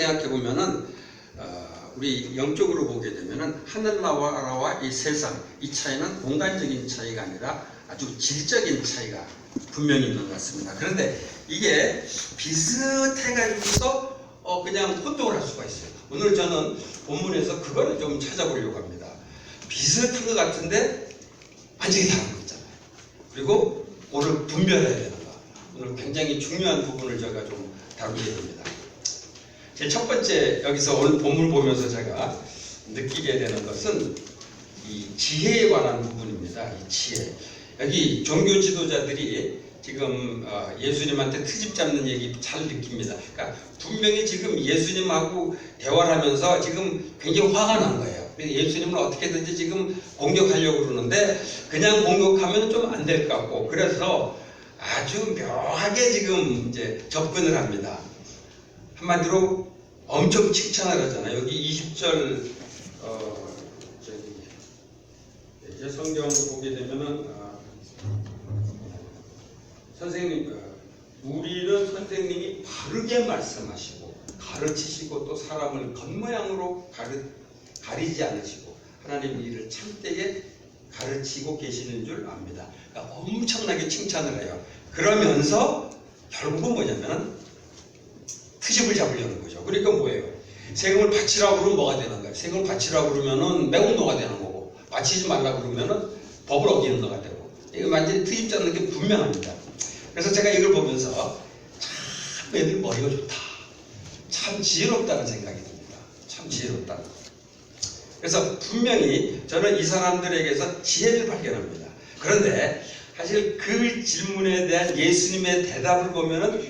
생각해 보면은 우리 영적으로 보게 되면은 하늘나라와 이 세상 이 차이는 공간적인 차이가 아니라 아주 질적인 차이가 분명히 있는 것 같습니다. 그런데 이게 비슷해가지고서 그냥 혼동을 할 수가 있어요. 오늘 저는 본문에서 그거를 좀 찾아보려고 합니다. 비슷한 것 같은데 완전히 다른 거 있잖아요. 그리고 오늘 분별해야 되는 거. 오늘 굉장히 중요한 부분을 제가 좀 다루게 됩니다. 제 첫 번째 여기서 오늘 본문을 보면서 제가 느끼게 되는 것은 이 지혜에 관한 부분입니다. 이 지혜. 여기 종교 지도자들이 지금 예수님한테 트집 잡는 얘기 잘 느낍니다. 그러니까 분명히 지금 예수님하고 대화를 하면서 지금 굉장히 화가 난 거예요. 예수님을 어떻게든지 지금 공격하려고 그러는데 그냥 공격하면 좀 안 될 것 같고 그래서 아주 묘하게 지금 이제 접근을 합니다. 한마디로 엄청 칭찬을 하잖아요. 여기 20절 이제 성경을 보게 되면은 선생님 우리는 선생님이 바르게 말씀하시고 가르치시고 또 사람을 겉모양으로 가리지 않으시고 하나님 일을 참되게 가르치고 계시는 줄 압니다. 그러니까 엄청나게 칭찬을 해요. 그러면서 결국은 뭐냐면 트집을 잡으려는 거죠. 그러니까 뭐예요? 세금을 바치라고 그러면 뭐가 되는 거예요? 세금을 바치라고 그러면은 매국노가 되는 거고 바치지 말라고 그러면은 법을 어기는 거가 되고 이거 완전히 트집 잡는 게 분명합니다. 그래서 제가 이걸 보면서 참 애들 머리가 좋다. 참 지혜롭다는 생각이 듭니다. 참 지혜롭다. 그래서 분명히 저는 이 사람들에게서 지혜를 발견합니다. 그런데 사실 그 질문에 대한 예수님의 대답을 보면은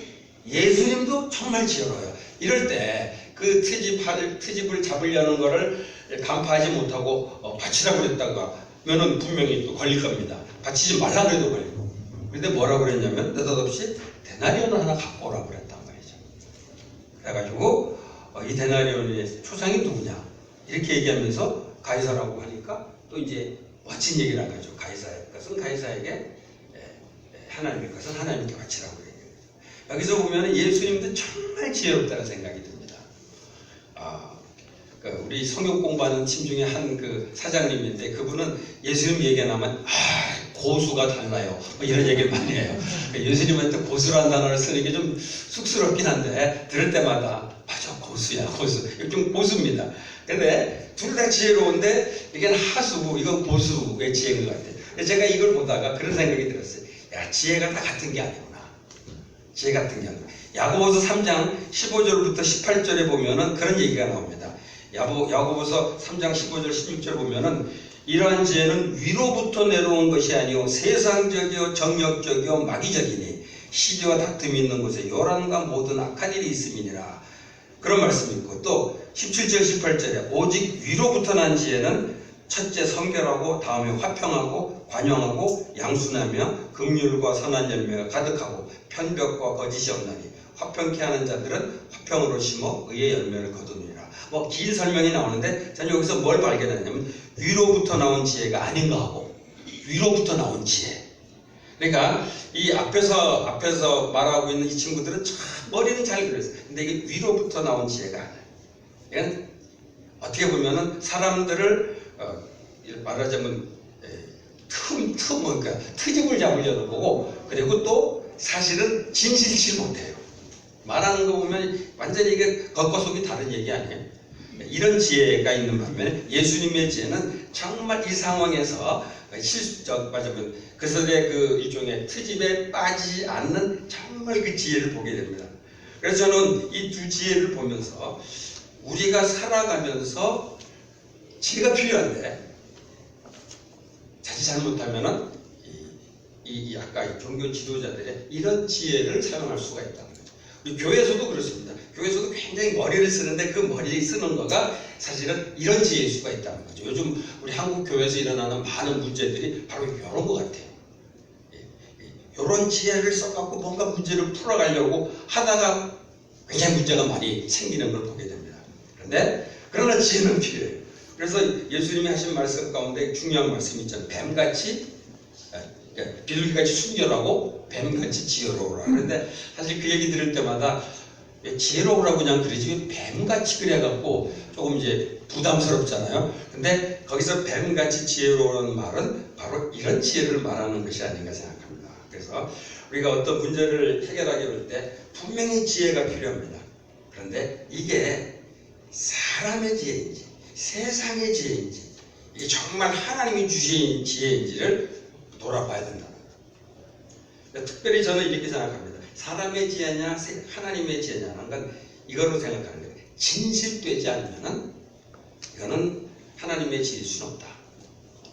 예수님도 정말 지혜로워요. 이럴 때 그 트집을 잡으려는 거를 간파하지 못하고 바치라고 그랬다가 면은 분명히 또 걸릴 겁니다. 바치지 말라 그래도 걸리고. 그런데 뭐라고 그랬냐면 느닷없이 데나리온을 하나 갖고 오라고 그랬단 말이죠. 그래가지고 이 데나리온의 초상이 누구냐 이렇게 얘기하면서 가이사라고 하니까 또 이제 멋진 얘기를 한 거죠. 가이사의 것은 가이사에게 하나님의 것은 하나님께 바치라고 얘기해요. 여기서 보면 예수님도 정말 지혜롭다는 생각이 듭니다. 우리 성경 공부하는 팀 중에 한 그 사장님인데 그분은 예수님 얘기가 나면 고수가 달라요. 뭐 이런 얘기를 많이 해요. 예수님한테 고수라는 단어를 쓰는 게 좀 쑥스럽긴 한데 들을 때마다 맞아 고수야 고수. 이거 좀 고수입니다. 근데 둘 다 지혜로운데 이건 하수고 이건 고수의 지혜인 것 같아요. 제가 이걸 보다가 그런 생각이 들었어요. 야 지혜가 다 같은 게 아니구나. 지혜 같은 게 아니구나. 야고보서 3장 15절부터 18절에 보면은 그런 얘기가 나옵니다. 야고보서 3장 15절 16절 보면은 이러한 지혜는 위로부터 내려온 것이 아니요 세상적이요 정력적이요 마귀적이니 시기와 다툼이 있는 곳에 요란과 모든 악한 일이 있음이니라. 그런 말씀이 있고 또 17절 18절에 오직 위로부터 난 지혜는 첫째 성결하고 다음에 화평하고 관용하고 양순하며 긍휼과 선한 열매가 가득하고 편벽과 거짓이 없나니 화평케 하는 자들은 화평으로 심어 의의 열매를 거두느니라. 뭐 긴 설명이 나오는데 저는 여기서 뭘 발견했냐면 위로부터 나온 지혜가 아닌가 하고 위로부터 나온 지혜. 그러니까 이 앞에서 말하고 있는 이 친구들은 참 머리는 잘 그렸어요. 근데 이게 위로부터 나온 지혜가 아니에요. 이건 어떻게 보면은 사람들을 말하자면 그러니까 트집을 잡으려는 거고 그리고 또 사실은 진실치 못해요. 말하는 거 보면 완전히 이게 겉과 속이 다른 얘기 아니에요. 이런 지혜가 있는 반면에 예수님의 지혜는 정말 이 상황에서 말하자면 그들의 그 일종의 트집에 빠지지 않는 정말 그 지혜를 보게 됩니다. 그래서 저는 이 두 지혜를 보면서 우리가 살아가면서 지혜가 필요한데 자칫 잘못하면은 이 아까 이 종교 지도자들의 이런 지혜를 사용할 수가 있다는 거죠. 우리 교회에서도 그렇습니다. 교회에서도 굉장히 머리를 쓰는데 그 머리를 쓰는 거가 사실은 이런 지혜일 수가 있다는 거죠. 요즘 우리 한국 교회에서 일어나는 많은 문제들이 바로 이런 것 같아요. 이런 지혜를 써갖고 뭔가 문제를 풀어가려고 하다가 굉장히 문제가 많이 생기는 걸 보게 됩니다. 그러나 지혜는 필요해요. 그래서 예수님이 하신 말씀 가운데 중요한 말씀이 있잖아요. 뱀같이 비둘기같이 순결하고 뱀같이 지혜로우라. 그런데 사실 그 얘기 들을 때마다 왜 지혜로우라고 그냥 그러지 뱀같이 그래갖고 조금 이제 부담스럽잖아요. 근데 거기서 뱀같이 지혜로우라는 말은 바로 이런 지혜를 말하는 것이 아닌가 생각합니다. 그래서 우리가 어떤 문제를 해결하기 어려울 때 분명히 지혜가 필요합니다. 그런데 이게 사람의 지혜인지 세상의 지혜인지 이게 정말 하나님이 주신 지혜인지를 돌아봐야 된다. 특별히 저는 이렇게 생각합니다. 사람의 지혜냐 하나님의 지혜냐는 건 이걸로 생각하는 거예요. 진실되지 않으면 이거는 하나님의 지혜일 수는 없다.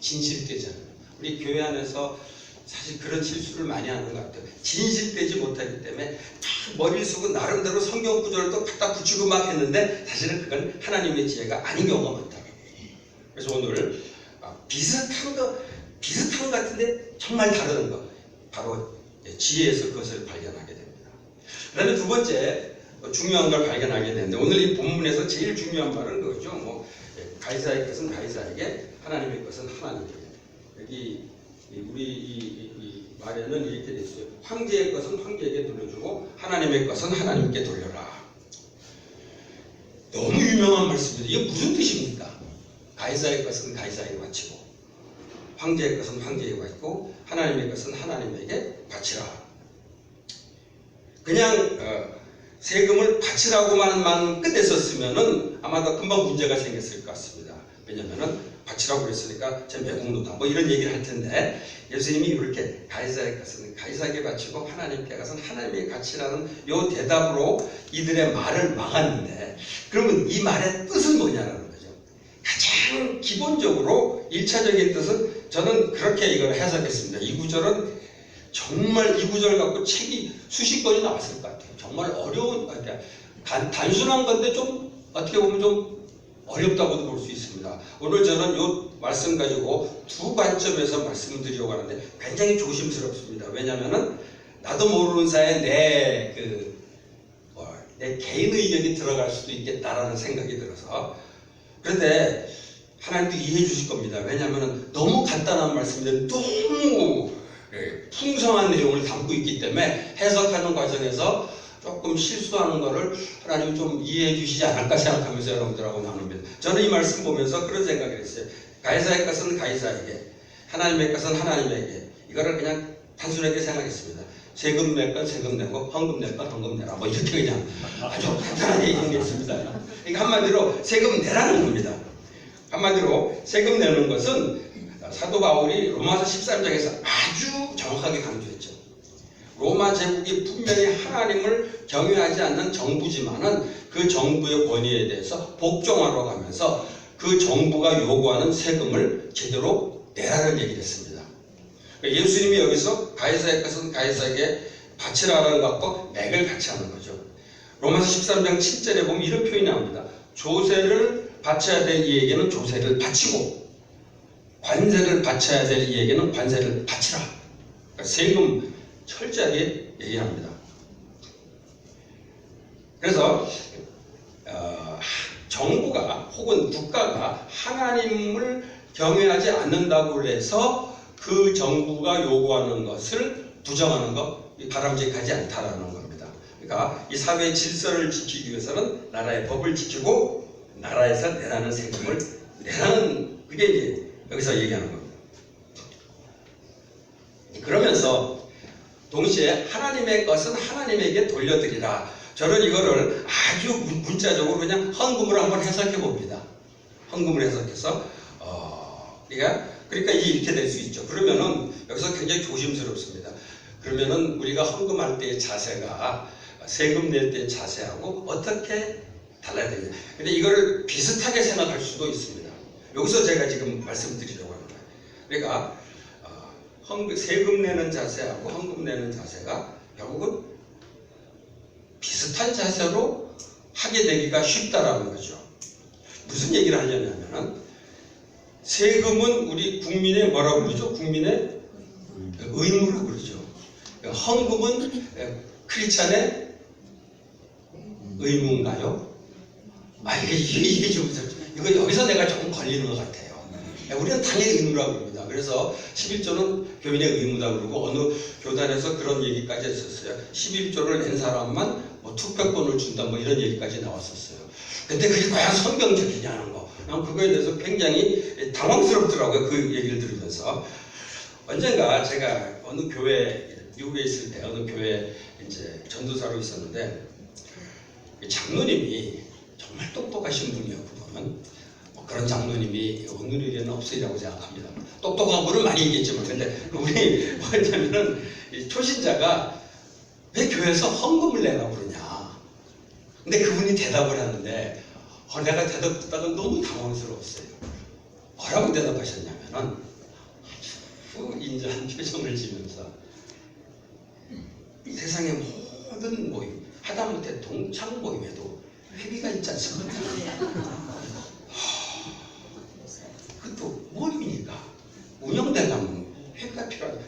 진실되지 않으면 우리 교회 안에서 사실 그런 실수를 많이 하는 것 같아요. 진실되지 못하기 때문에 막 머리를 쓰고 나름대로 성경 구절을 또 갖다 붙이고 막 했는데 사실은 그건 하나님의 지혜가 아닌 경우가 많다. 그래서 오늘 비슷한 것 같은데 정말 다른 거 바로 지혜에서 그것을 발견하게 됩니다. 그 다음에 두 번째 중요한 걸 발견하게 되는데 오늘 이 본문에서 제일 중요한 말은 그거죠. 가이사의 것은 가이사에게 하나님의 것은 하나님에게. 여기 우리 이 말에는 이렇게 되어 있어요. 황제의 것은 황제에게 돌려주고 하나님의 것은 하나님께 돌려라. 너무 유명한 말씀입니다. 이게 무슨 뜻입니까? 가이사의 것은 가이사에게 바치고 황제의 것은 황제에게 바치고 하나님의 것은 하나님에게 바치라. 그냥 세금을 바치라고만 끝냈었으면은 아마도 금방 문제가 생겼을 것 같습니다. 왜냐면은 바치라고 그랬으니까 제 매국노다 뭐 이런 얘기를 할 텐데 예수님이 이렇게 가이사의 것은 가이사에게 바치고 하나님께 것은 하나님에게 바치라는 요 대답으로 이들의 말을 막았는데 그러면 이 말의 뜻은 뭐냐는 거죠. 가장 기본적으로 1차적인 뜻은 저는 그렇게 이걸 해석했습니다. 이 구절은 정말 이 구절 갖고 책이 수십 권이 나왔을 것 같아요. 정말 어려운, 단순한 건데 좀 어떻게 보면 좀 어렵다고도 볼 수 있습니다. 오늘 저는 이 말씀 가지고 두 관점에서 말씀을 드리려고 하는데 굉장히 조심스럽습니다. 왜냐하면 나도 모르는 사이에 내 개인 의견이 들어갈 수도 있겠다라는 생각이 들어서 그런데 하나님도 이해해 주실 겁니다. 왜냐하면 너무 간단한 말씀인데 너무 풍성한 내용을 담고 있기 때문에 해석하는 과정에서 조금 실수하는 거를 하나님 좀 이해해 주시지 않을까 생각하면서 여러분들하고 나눕니다. 저는 이 말씀 보면서 그런 생각을 했어요. 가이사의 것은 가이사에게, 하나님의 것은 하나님에게. 이거를 그냥 단순하게 생각했습니다. 세금 낼 건 세금 내고 헌금 낼 건 헌금 내라. 뭐 이렇게 그냥 아주 간단하게 얘기했습니다. 그러니까 한마디로 세금 내라는 겁니다. 한마디로 세금 내는 것은 사도 바울이 로마서 13장에서 아주 정확하게 강조했죠. 로마 제국이 분명히 하나님을 경외하지 않는 정부지만은 그 정부의 권위에 대해서 복종하러 가면서 그 정부가 요구하는 세금을 제대로 내라는 얘기를 했습니다. 예수님이 여기서 가이사의 것은 가이사에게 바치라는 것과 맥을 같이 하는 거죠. 로마서 13장 7절에 보면 이런 표현이 나옵니다. 조세를 바쳐야 될 이에게는 조세를 바치고 관세를 바쳐야 될 이에게는 관세를 바치라. 그러니까 세금 철저하게 얘기합니다. 그래서 정부가 혹은 국가가 하나님을 경외하지 않는다고 해서 그 정부가 요구하는 것을 부정하는 것 바람직하지 않다라는 겁니다. 그러니까 이 사회의 질서를 지키기 위해서는 나라의 법을 지키고 나라에서 내라는 세금을 내라는 그게 이제 여기서 얘기하는 겁니다. 그러면서 동시에 하나님의 것은 하나님에게 돌려드리라. 저는 이거를 아주 문자적으로 그냥 헌금으로 한번 해석해 봅니다. 헌금을 해석해서 그러니까 이렇게 될 수 있죠. 그러면은 여기서 굉장히 조심스럽습니다. 그러면은 우리가 헌금할 때의 자세가 세금 낼 때의 자세하고 어떻게 달라야 되냐. 근데 이거를 비슷하게 생각할 수도 있습니다. 여기서 제가 지금 말씀드리려고 하는 거예요. 그러니까 세금 내는 자세하고 헌금 내는 자세가 결국은 비슷한 자세로 하게 되기가 쉽다라는 거죠. 무슨 얘기를 하려냐면은 세금은 우리 국민의 뭐라고 그러죠? 국민의 의무라고 그러죠. 헌금은 크리스찬의 의무인가요? 이게 좀 이거 여기서 내가 조금 걸리는 것 같아요. 우리는 당연히 의무라고 합니다. 그래서 11조는 교인의 의무다 그러고 어느 교단에서 그런 얘기까지 했었어요. 11조를 낸 사람만 뭐 투표권을 준다 뭐 이런 얘기까지 나왔었어요. 근데 그게 과연 성경적이냐는 거. 난 그거에 대해서 굉장히 당황스럽더라고요. 그 얘기를 들으면서. 언젠가 제가 어느 교회, 미국에 있을 때 어느 교회 이제 전도사로 있었는데 장로님이 정말 똑똑하신 분이에요. 그분은 뭐 그런 장로님이 오늘에는 없으리라고 생각합니다. 똑똑한 분은 많이 있겠지만, 근데 그분이 뭐냐면은 초신자가 왜 교회에서 헌금을 내라고 그러냐. 근데 그분이 대답을 하는데 내가 대답 듣다가 너무 당황스러웠어요. 뭐라고 대답하셨냐면은 아주 인자한 표정을 지면서 세상의 모든 모임, 하다못해 동창 모임에도 회비가 있지 않습니까? 그것도 모임이니까 운영되려면 회비가 필요하다.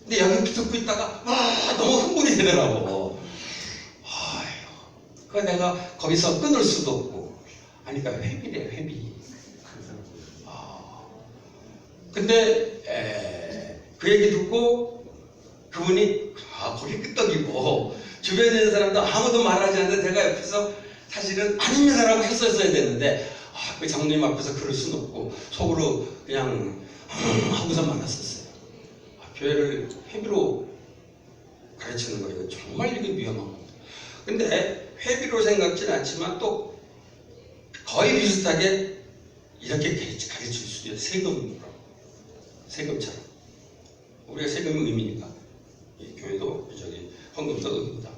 근데 여기 듣고 있다가 너무 흥분이 되더라고. 그 내가 거기서 끊을 수도 없고, 아니까 회비래, 회비. 근데 그 얘기 듣고 그분이 거기 끄떡이고 주변에 있는 사람도 아무도 말하지 않는데 제가 옆에서 사실은 아닙니다라고 했었어야 되는데 그 장로님 앞에서 그럴 수는 없고 속으로 그냥 하고서 말았었어요. 교회를 회비로 가르치는 거예요. 정말 이게 위험한 겁니다. 근데 회비로 생각지는 않지만 또 거의 비슷하게 이렇게 가르칠 수도 있어요. 세금으로. 세금처럼. 우리가 세금이 의미니까 교회도 헌금도 의미다.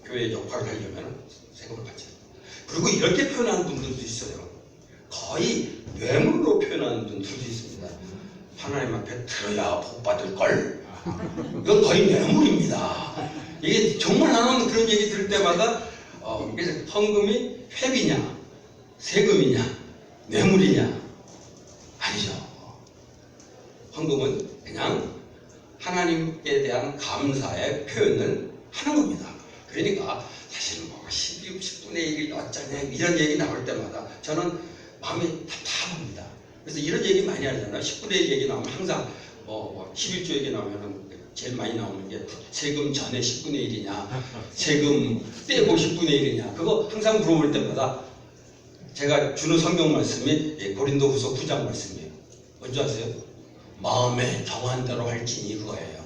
교회의 역할을 하려면 세금을 받지. 그리고 이렇게 표현하는 분들도 있어요. 거의 뇌물로 표현하는 분들도 있습니다. 하나님 앞에 들어야 복 받을 걸. 이건 거의 뇌물입니다. 이게 정말 나는 그런 얘기 들을 때마다 그래서 헌금이 회비냐, 세금이냐, 뇌물이냐? 아니죠. 헌금은 그냥 하나님께 대한 감사의 표현을 하는 겁니다. 그러니까 사실 뭐 12, 10분의 1이 어쩌냐 이런 얘기 나올 때마다 저는 마음이 답답합니다. 그래서 이런 얘기 많이 하잖아요. 10분의 1 얘기 나오면 항상 11조 얘기 나오면 제일 많이 나오는 게 세금 전에 10분의 1이냐 세금 빼고 10분의 1이냐 그거 항상 물어볼 때마다 제가 주는 성경 말씀이 고린도후서 9장 말씀이에요. 뭔지 아세요? 마음에 정한 대로 할지니 이거예요.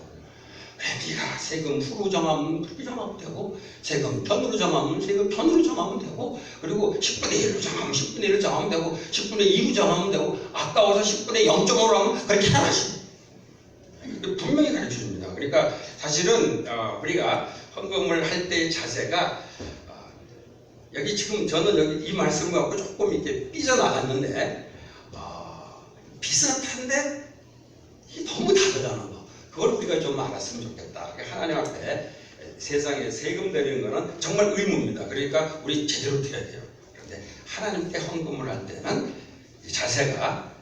네가 세금 후로 정하면 그렇게 정하면 되고 세금 편으로 정하면 세금 편으로 정하면 되고 그리고 10분의 1로 정하면 10분의 1로 정하면 되고 10분의 2로 정하면 되고 아까워서 10분의 0.5로 하면 그렇게 하나씩 분명히 가르쳐줍니다. 그러니까 사실은 우리가 헌금을 할 때의 자세가 여기 지금 저는 여기 이 말씀을 갖고 조금 이렇게 삐져나갔는데 비슷한데 이게 너무 다르다는 거. 그걸 우리가 좀 알았으면 좋겠다. 하나님 앞에 세상에 세금 내리는 거는 정말 의무입니다. 그러니까 우리 제대로 드려야 돼요. 그런데 하나님께 헌금을 할 때는 자세가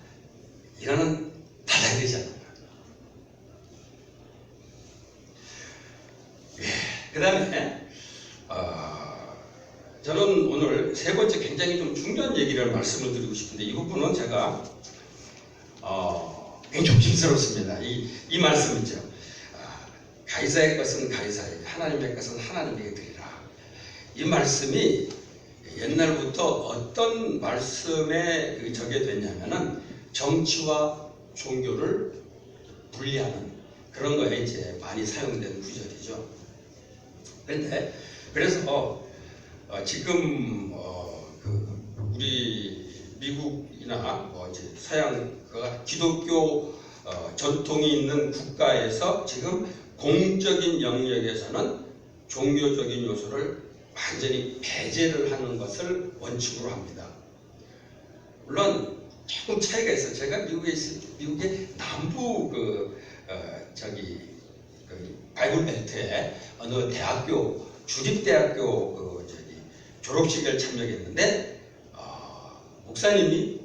이거는 달라야 되지 않나. 그 다음에 저는 오늘 세 번째 굉장히 좀 중요한 얘기를 말씀을 드리고 싶은데 이 부분은 제가 굉장히 조심스럽습니다. 이 말씀이죠. 가이사의 것은 가이사에게 하나님의 것은 하나님에게 드리라. 이 말씀이 옛날부터 어떤 말씀에 적게 됐냐면은 정치와 종교를 분리하는 그런 거에 이제 많이 사용된 구절이죠. 그런데 그래서 지금 우리 미국이나 이제 서양 기독교 전통이 있는 국가에서 지금 공적인 영역에서는 종교적인 요소를 완전히 배제를 하는 것을 원칙으로 합니다. 물론 조금 차이가 있어요. 제가 미국에 있을 때 미국의 남부 바이블 벨트에 어느 대학교 주립대학교 졸업식을 참여했는데 목사님이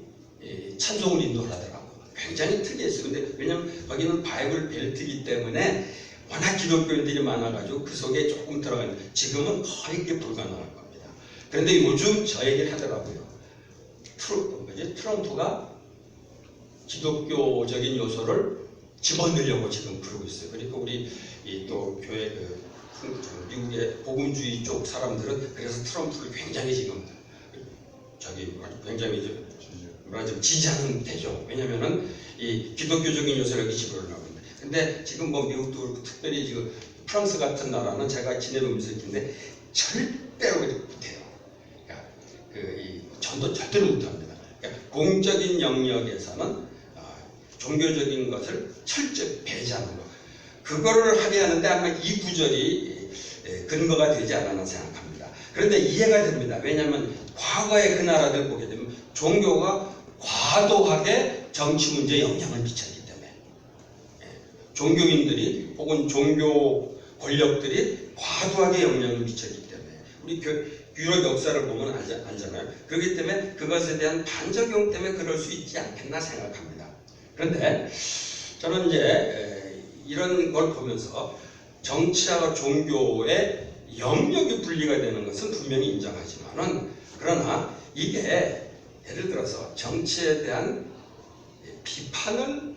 찬송을 인도를 하더라고요. 굉장히 특이했어요. 근데 왜냐면 거기는 바이블 벨트이기 때문에 워낙 기독교인들이 많아가지고 그 속에 조금 들어가는데 지금은 거의 그게 불가능할 겁니다. 그런데 요즘 저 얘기를 하더라고요. 트럼프가 기독교적인 요소를 집어넣으려고 지금 그러고 있어요. 그러니까 우리 또 교회 미국의 복음주의 쪽 사람들은 그래서 트럼프를 굉장히 지금 굉장히 좀 지지하는 대죠. 왜냐면은 이 기독교적인 요소를 여기 집어넣으려고 하는데. 근데 지금 뭐 미국도 그렇고 특별히 지금 프랑스 같은 나라는 제가 지내보면서 느낀데 절대로 못해요. 그러니까 이 전도 절대로 못합니다. 그러니까 공적인 영역에서는 종교적인 것을 철저히 배제하는 거. 그거를 하게 하는데 아마 이 구절이 근거가 되지 않았나 생각합니다. 그런데 이해가 됩니다. 왜냐하면 과거의 그 나라들 보게 되면 종교가 과도하게 정치 문제에 영향을 미쳤기 때문에 종교인들이 혹은 종교 권력들이 과도하게 영향을 미쳤기 때문에 우리 유럽 역사를 보면 알잖아요. 그렇기 때문에 그것에 대한 반작용 때문에 그럴 수 있지 않겠나 생각합니다. 그런데 저는 이제 이런 걸 보면서 정치와 종교의 영역이 분리가 되는 것은 분명히 인정하지만은 그러나 이게 예를 들어서 정치에 대한 비판을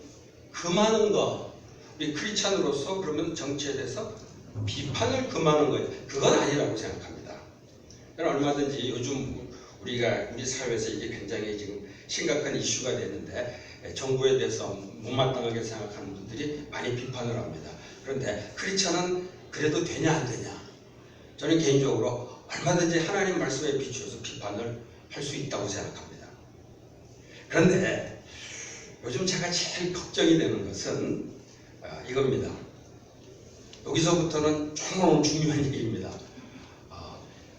금하는 것, 우리 크리스찬으로서 그러면 정치에 대해서 비판을 금하는 것, 그건 아니라고 생각합니다. 그러나 얼마든지 요즘 우리 사회에서 이게 굉장히 지금 심각한 이슈가 되는데 정부에 대해서 못마땅하게 생각하는 분들이 많이 비판을 합니다. 그런데 크리스찬은 그래도 되냐 안 되냐? 저는 개인적으로 얼마든지 하나님 말씀에 비추어서 비판을 할 수 있다고 생각합니다. 그런데 요즘 제가 제일 걱정이 되는 것은 이겁니다. 여기서부터는 정말 중요한 얘기입니다.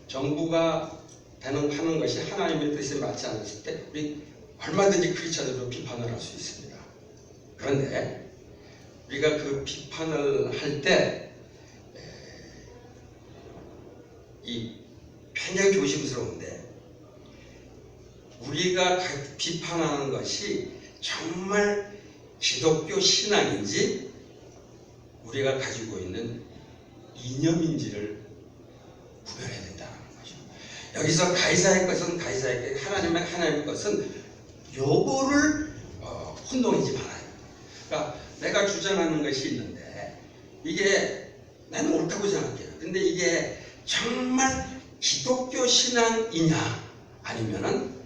정부가 하는 것이 하나님의 뜻에 맞지 않았을 때 우리 얼마든지 크리스찬으로 비판을 할 수 있습니다. 그런데 우리가 그 비판을 할 때 굉장히 조심스러운데 우리가 비판하는 것이 정말 기독교 신앙인지 우리가 가지고 있는 이념인지를 구별해야 된다는 거죠. 여기서 가이사의 것은 가이사에게, 하나님의 것은 요거를 혼동하지 말아요. 그러니까 내가 주장하는 것이 있는데 이게 나는 옳다고 생각해요. 근데 이게 정말 기독교 신앙이냐 아니면은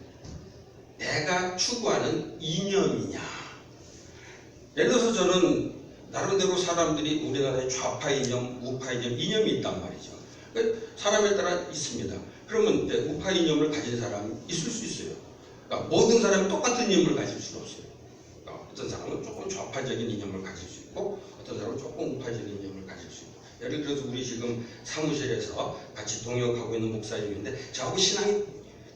내가 추구하는 이념이냐. 예를 들어서 저는 나름대로 사람들이 우리나라의 좌파 이념, 우파 이념이 있단 말이죠. 사람에 따라 있습니다. 그러면 우파 이념을 가진 사람이 있을 수 있어요. 그러니까 모든 사람이 똑같은 이념을 가질 수는 없어요. 그러니까 어떤 사람은 조금 좌파적인 이념을 가질 수 있고 어떤 사람은 조금 우파적인 이념을 가질 수 있고. 예를 들어서 우리 지금 사무실에서 같이 동역하고 있는 목사님인데 저하고 신앙이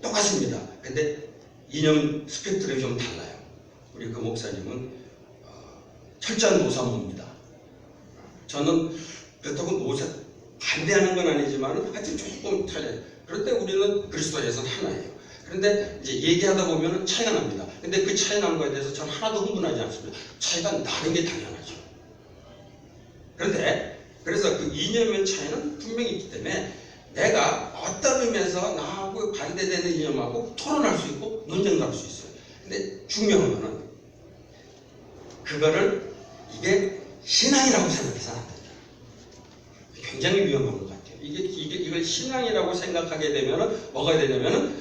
똑같습니다. 근데 이념 스펙트럼이 좀 달라요. 우리 그 목사님은 철저한 노사모입니다. 저는 그렇다고 노사 반대하는 건 아니지만 하여튼 조금 달라요. 그럴 때 우리는 그리스도에서는 하나예요. 그런데 이제 얘기하다 보면 차이가 납니다. 근데 그 차이 나는 거에 대해서 저는 하나도 흥분하지 않습니다. 차이가 나는 게 당연하죠. 그런데 그래서 그 이념의 차이는 분명히 있기 때문에 내가 어떤 의미에서 나하고 반대되는 이념하고 토론할 수 있고 논쟁도 할 수 있어요. 근데 중요한 거는 그거를 이게 신앙이라고 생각해서는 안 된다. 굉장히 위험한 것 같아요. 이걸 신앙이라고 생각하게 되면은 뭐가 되냐면은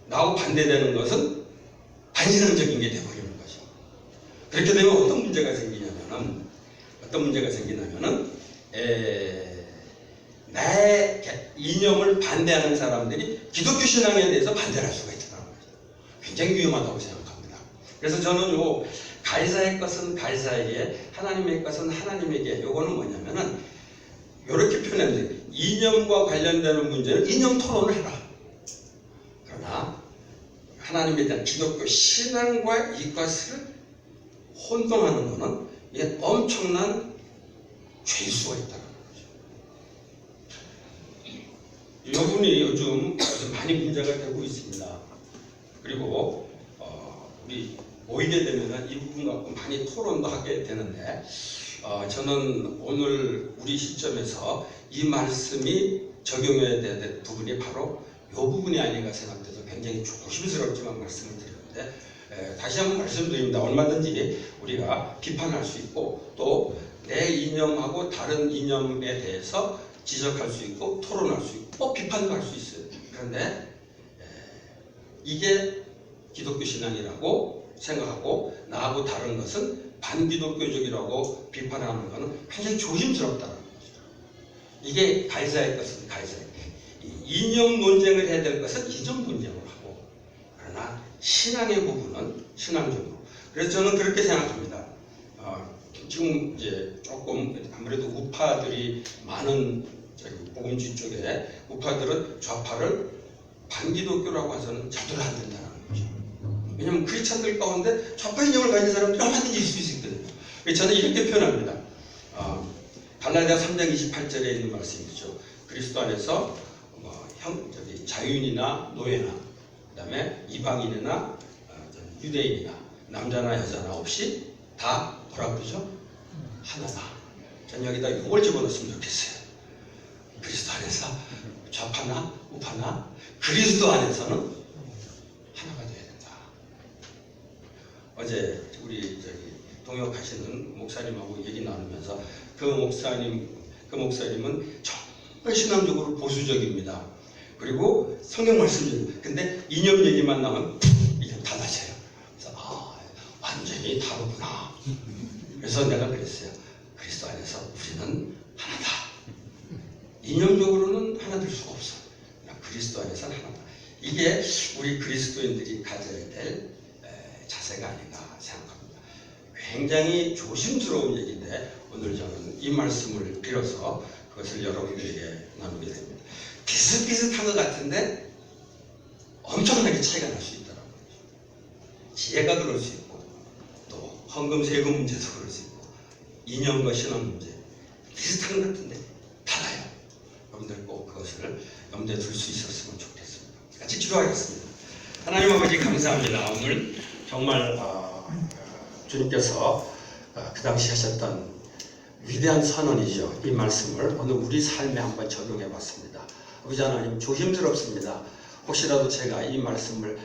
나하고 반대되는 것은 반신앙적인 게 되어버리는 거죠. 그렇게 되면 어떤 문제가 생기냐면은 나의 이념을 반대하는 사람들이 기독교 신앙에 대해서 반대를 할 수가 있다는 거죠. 굉장히 위험하다고 생각합니다. 그래서 저는 가이사의 것은 가이사에게, 하나님의 것은 하나님에게, 요거는 뭐냐면은 이렇게 표현합니다. 이념과 관련되는 문제는 이념 토론을 해라. 그러나 하나님에 대한 기독교 신앙과 이것을 혼동하는 것은 이게 엄청난 죄수가 있다는 거죠. 이 부분이 요즘 많이 문제가 되고 있습니다. 그리고 우리 모이게 되면 이 부분 갖고 많이 토론도 하게 되는데 저는 오늘 우리 시점에서 이 말씀이 적용해야 될 부분이 바로 이 부분이 아닌가 생각돼서 굉장히 조심스럽지만 말씀을 드렸는데 다시 한번 말씀드립니다. 얼마든지 우리가 비판할 수 있고 또 내 이념하고 다른 이념에 대해서 지적할 수 있고 토론할 수 있고 비판도 할 수 있어요. 그런데 이게 기독교 신앙이라고 생각하고 나하고 다른 것은 반기독교적이라고 비판하는 것은 굉장히 조심스럽다는 거죠. 이게 가이사의 것은 가이사의 이념 논쟁을 해야 될 것은 이념 논쟁을 하고, 그러나 신앙의 부분은 신앙적으로. 그래서 저는 그렇게 생각합니다. 지금 이제 조금 아무래도 우파들이 많은 복음주의 쪽에 우파들은 좌파를 반기독교라고 해서는 절대로 안 된다는 거죠. 왜냐하면 크리스찬들 가운데 좌파 이념을 가진 사람들이 얼마든지 있을 수 있거든요. 그래서 저는 이렇게 표현합니다. 갈라디아 3장 28절에 있는 말씀이죠. 그리스도 안에서 자유인이나 노예나 그 다음에 이방인이나 유대인이나 남자나 여자나 없이 다 뭐라고 그러죠? 하나다. 전 여기다 이걸 집어넣었으면 좋겠어요. 그리스도 안에서 좌파나 우파나 그리스도 안에서는 하나가 되어야 된다. 어제 우리 동역하시는 목사님하고 얘기 나누면서 그 목사님은 정말 신앙적으로 보수적입니다. 그리고 성경 말씀이 근데 이념 얘기만 나오면 이념 다 다셔요. 그래서 완전히 다르구나. 그래서 내가 그랬어요. 그리스도 안에서 우리는 하나다. 이념적으로는 하나 될 수가 없어. 그리스도 안에서는 하나다. 이게 우리 그리스도인들이 가져야 될 자세가 아닌가 생각합니다. 굉장히 조심스러운 얘기인데 오늘 저는 이 말씀을 빌어서 그것을 여러분들에게 나누게 됩니다. 비슷비슷한 것 같은데 엄청나게 차이가 날 수 있더라고요. 지혜가 그럴 수 있고 또 헌금 세금 문제도 그럴 수 있고 이념과 신앙 문제 비슷한 것 같은데 달라요. 여러분들 꼭 그것을 염두에 둘 수 있었으면 좋겠습니다. 같이 기도하겠습니다. 하나님 아버지 감사합니다. 오늘 정말 주님께서 그 당시 하셨던 위대한 선언이죠. 이 말씀을 오늘 우리 삶에 한번 적용해 봤습니다. 아버지 하나님 조심스럽습니다. 혹시라도 제가 이 말씀을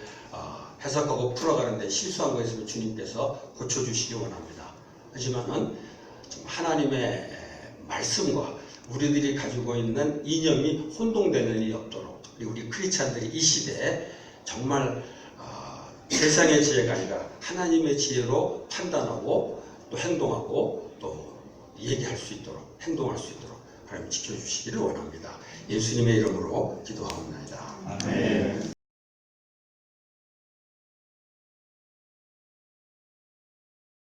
해석하고 풀어가는데 실수한 거 있으면 주님께서 고쳐주시기 원합니다. 하지만은 하나님의 말씀과 우리들이 가지고 있는 이념이 혼동되는 일이 없도록 우리 크리스찬들이 이 시대에 정말 세상의 지혜가 아니라 하나님의 지혜로 판단하고 또 행동하고 또 얘기할 수 있도록 행동할 수 있도록 하나님 지켜주시기를 원합니다. 예수님의 이름으로 기도하옵나이다. 아멘.